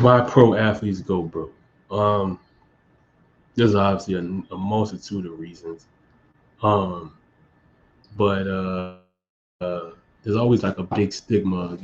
Why pro athletes go broke? Um, there's obviously a multitude of reasons. Um, but there's always like a big stigma,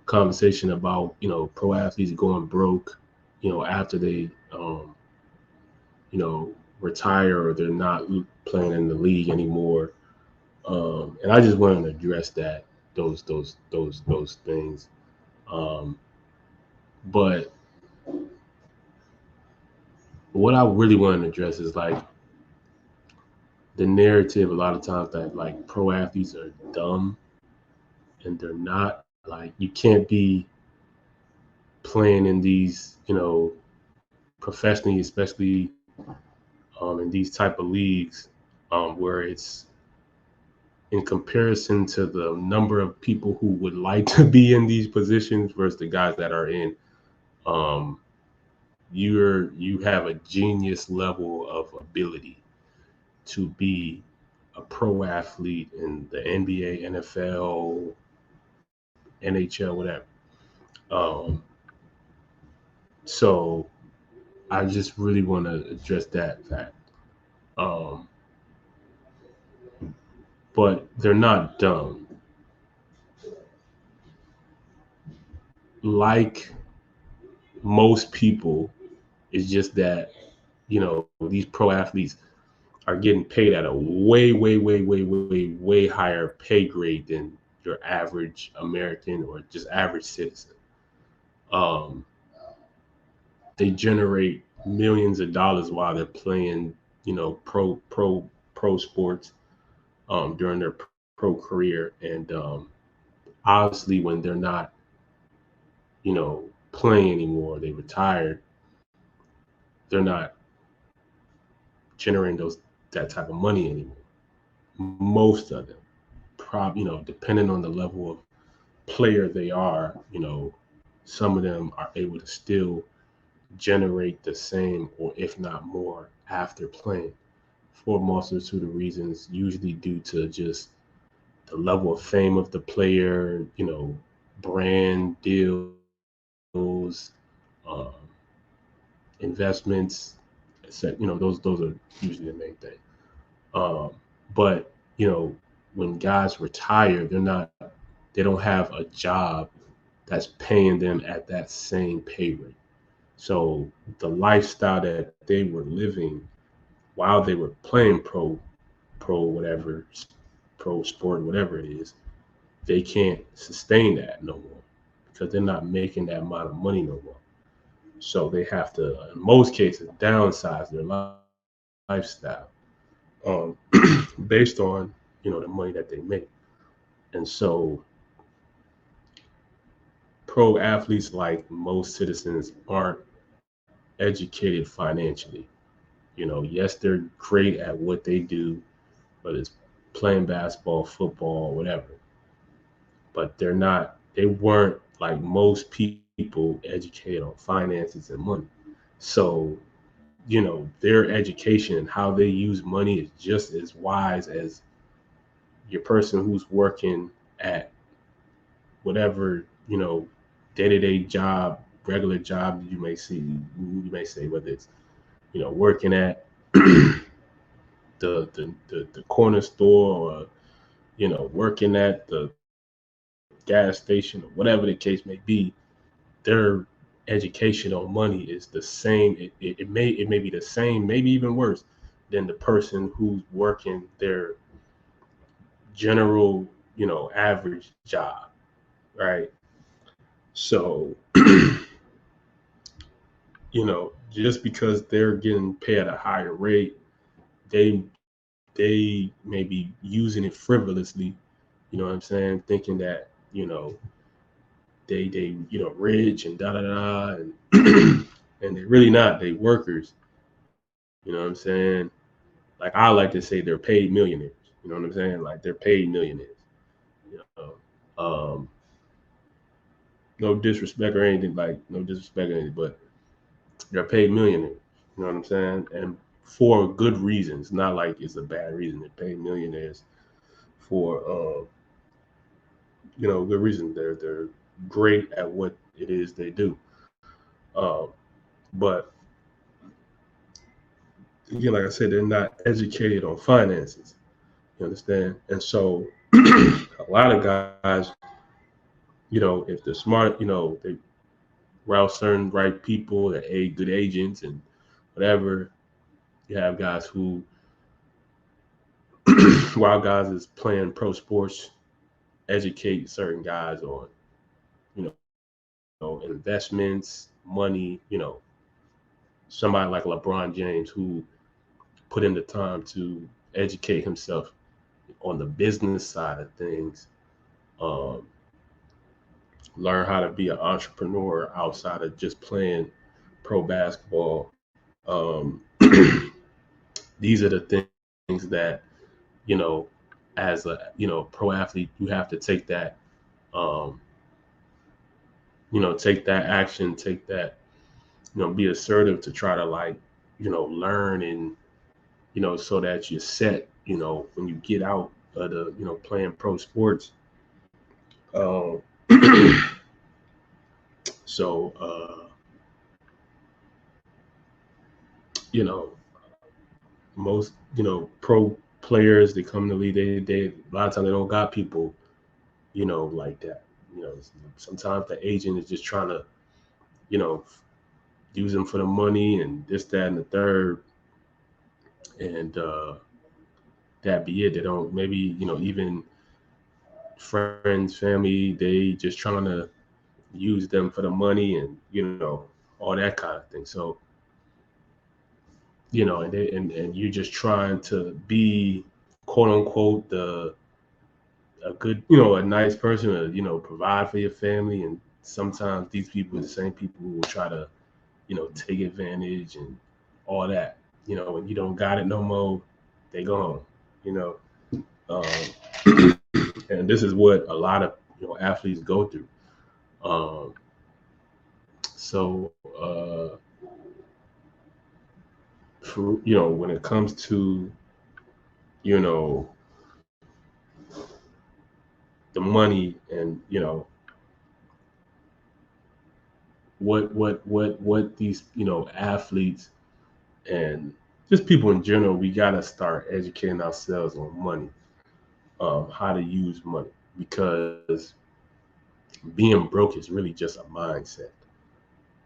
conversation about pro athletes going broke, after they retire or they're not playing in the league anymore. And I just wanted to address those things. Um, but what I really want to address is like the narrative a lot of times that like pro athletes are dumb, and they're not. Like you can't be playing in these, professionally, especially in these type of leagues, where it's in comparison to the number of people who would like to be in these positions versus the guys that are in. Um, you have a genius level of ability to be a pro athlete in the NBA, NFL, NHL, whatever. Um, so I just really want to address that fact. Um, but they're not dumb. Like most people, it's just that these pro athletes are getting paid at a way higher pay grade than your average American or just average citizen. Um, they generate millions of dollars while they're playing, pro sports during their pro career, and obviously when they're not, playing anymore, they retired. They're not generating that type of money anymore. Most of them, depending on the level of player they are, some of them are able to still generate the same or if not more after playing for a multitude of reasons, usually due to just the level of fame of the player, brand deals, um, investments, etc. Those are usually the main thing. Um, but when guys retire, they don't have a job that's paying them at that same pay rate. So the lifestyle that they were living while they were playing pro whatever, pro sport, whatever it is, they can't sustain that no more because they're not making that amount of money no more. So they have to, in most cases, downsize their lifestyle um, based on the money that they make. And so pro athletes, like most citizens, aren't educated financially. Yes, they're great at what they do, whether it's playing basketball, football, whatever. But they weren't like most people educated on finances and money. So, their education and how they use money is just as wise as your person who's working at whatever, day-to-day job, regular job you may say, whether it's, working at the corner store, or working at the gas station, or whatever the case may be. Their education on money is the same. It may be the same, maybe even worse than the person who's working their general, average job, right? So, just because they're getting paid at a higher rate, they may be using it frivolously. You know what I'm saying? Thinking that they rich and da da da, and and they're really not. They workers. You know what I'm saying? Like I like to say, they're paid millionaires. You know what I'm saying? Like they're paid millionaires. You know, no disrespect or anything. Like no disrespect or anything, but they're paid millionaires. You know what I'm saying? And for good reasons, not like it's a bad reason. They're paid millionaires for good reason. They're great at what it is they do. Um, but again, like I said, they're not educated on finances. You understand? And so a lot of guys, if they're smart, they route certain right people, they're good agents and whatever. You have guys who, while guys is playing pro sports, educate certain guys on, you investments, money, somebody like LeBron James who put in the time to educate himself on the business side of things, um, learn how to be an entrepreneur outside of just playing pro basketball. These are the things that, you know, as a, pro athlete, you have to take that, um, take that action, take that, be assertive to try to like, learn and, so that you're set, when you get out of the, playing pro sports. Um, so, you know, most, pro players, they come to the league, they a lot of times they don't got people, like that. Sometimes the agent is just trying to, you know, use them for the money and this, that, and the third. And that be it. They don't, maybe, even friends, family, they just trying to use them for the money and, all that kind of thing. So, and you're just trying to be quote unquote a good, a nice person to, provide for your family. And sometimes these people are the same people who will try to, take advantage and all that. When you don't got it no more, they gone, you know. Um, and this is what a lot of, athletes go through. Um, so, for, when it comes to, you know, the money and, what these, athletes and just people in general, we got to start educating ourselves on money, how to use money, because being broke is really just a mindset.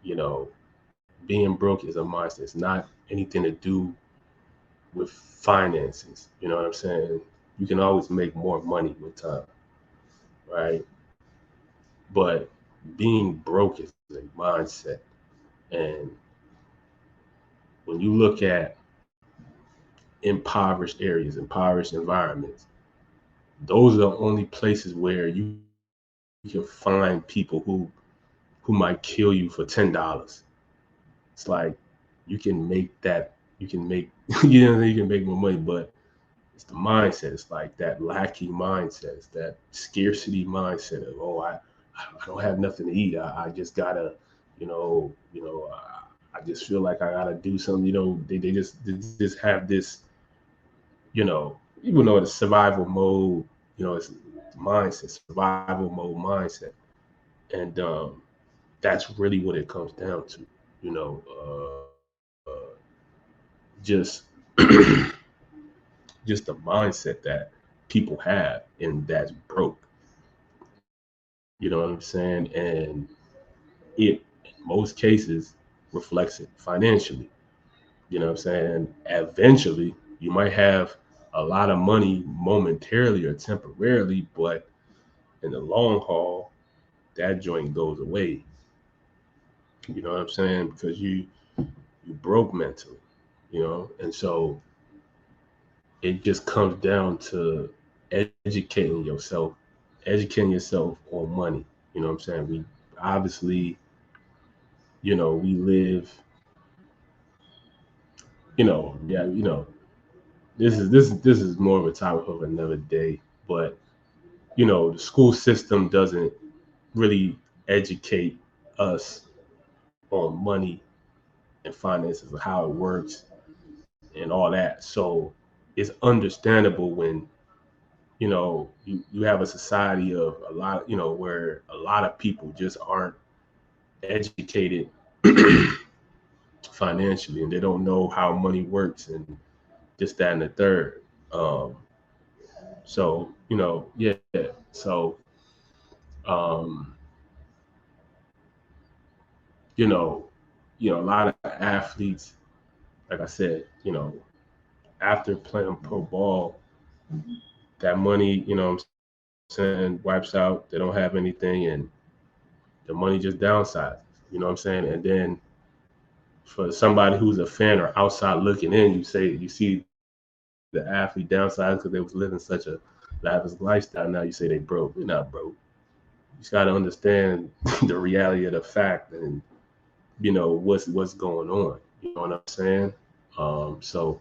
You know, being broke is a mindset. It's not anything to do with finances. You know what I'm saying? You can always make more money with time, right? But being broke is a mindset. And when you look at impoverished areas, impoverished environments, those are the only places where you can find people who might kill you for $10. It's like you can make that, you can make, you can make more money, but it's the mindset. It's like that lacking mindset. It's that scarcity mindset of, oh, I don't have nothing to eat. I just gotta, I just feel like I gotta do something. They just have this, even though it's survival mode, it's mindset, survival mode mindset, and that's really what it comes down to. You know, just just the mindset that people have, and that's broke. You know what I'm saying? And it, in most cases, reflects it financially. You know what I'm saying? Eventually, you might have a lot of money momentarily or temporarily, but in the long haul, that joint goes away. You know what I'm saying? Because you broke mentally, and so it just comes down to educating yourself, educating yourself on money. You know what I'm saying? We obviously, we live, yeah, this is more of a topic of another day, but the school system doesn't really educate us on money and finances, how it works and all that. So it's understandable when, you have a society of a lot, where a lot of people just aren't educated financially, and they don't know how money works and this, that, and the third. So yeah. So um, you know, a lot of athletes, like I said, after playing pro ball, that money, what I'm saying, wipes out. They don't have anything, and the money just downsizes. You know what I'm saying? And then for somebody who's a fan or outside looking in, you see the athlete downsize because they was living such a lavish lifestyle. Now you say they broke. They're not broke. You just got to understand the reality of the fact and what's going on. You know what I'm saying? So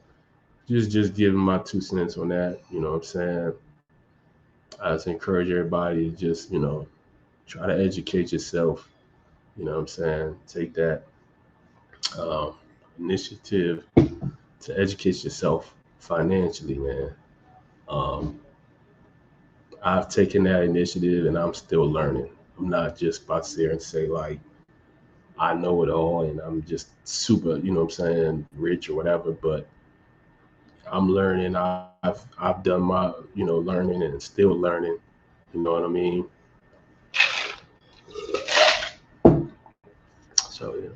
just giving my 2 cents on that. You know what I'm saying? I just encourage everybody to just try to educate yourself. You know what I'm saying? Take that um, initiative to educate yourself financially, man. Um, I've taken that initiative and I'm still learning. I'm not just about to sit here and say like I know it all and I'm just super, what I'm saying, rich or whatever, but I'm learning. I've done my, learning and still learning. You know what I mean? So yeah.